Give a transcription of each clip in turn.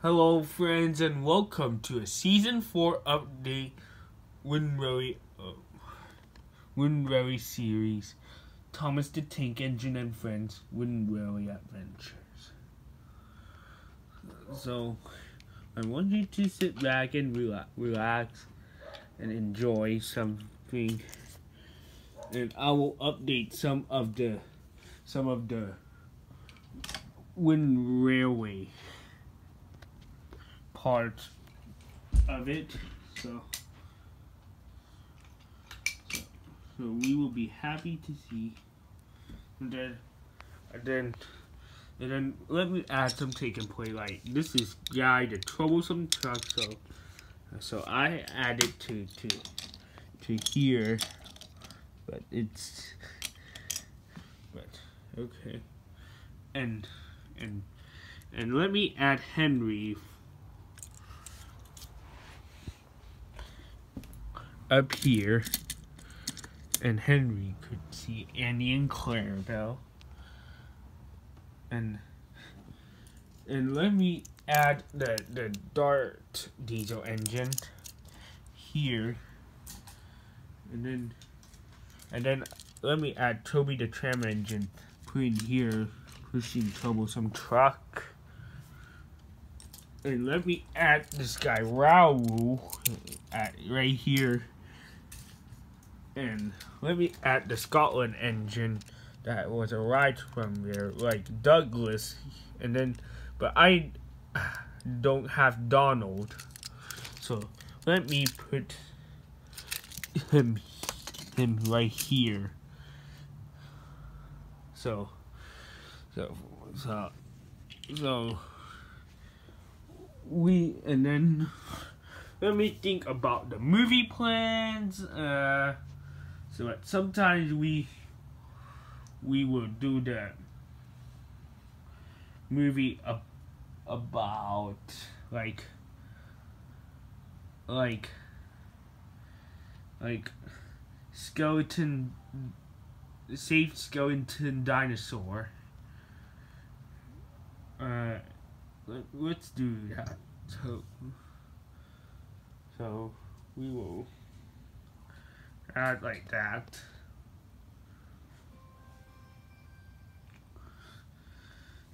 Hello friends and welcome to a Season 4 update Wind Rally series, Thomas the Tank Engine and Friends Wind Rally Adventures. So I want you to sit back and relax and enjoy something, and I will update some of the Wind Railway part of it, so we will be happy to see. And then let me add some take and play. Like, this is Guy the Troublesome Truck, so I added to here, but okay, and let me add Henry up here, and Henry could see Andy and Clarabelle, and let me add the Dart diesel engine here, and then let me add Toby the tram engine, put in here, pushing Troublesome Truck. And let me add this guy Raoul right here. And let me add the Scotland engine that was a ride from there, like Douglas. And then, but I don't have Donald, so let me put him right here. So we, and then let me think about the movie plans. So sometimes we will do the movie about like skeleton, safe skeleton dinosaur. Let's do that. So we will add like that.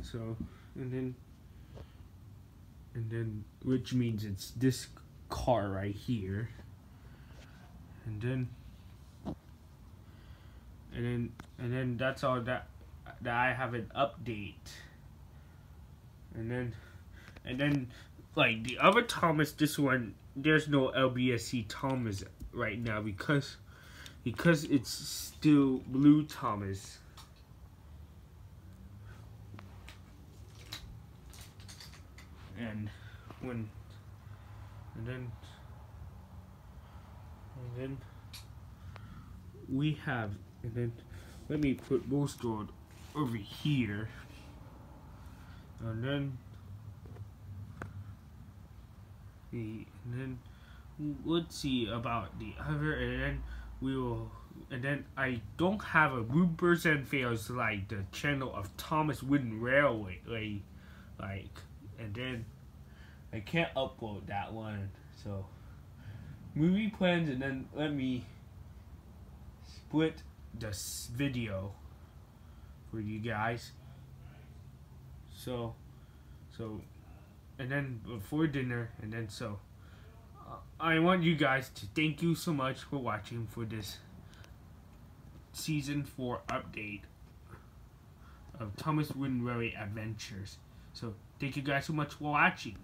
So and then which means it's this car right here. And then that's all that I have an update. And then like the other Thomas, this one there's no LBSC Thomas right now because it's still Blue Thomas. And then we have, and then let me put Bullstorm over here, and then let's see about the other, and then we will, and then I don't have a bloopers and fails like the channel of Thomas Wind Railway, like, and then I can't upload that one. So movie plans, and then let me split this video for you guys. So and then before dinner, and then I want you guys to thank you so much for watching for this Season 4 update of Thomas Wind Rally Adventures. So thank you guys so much for watching.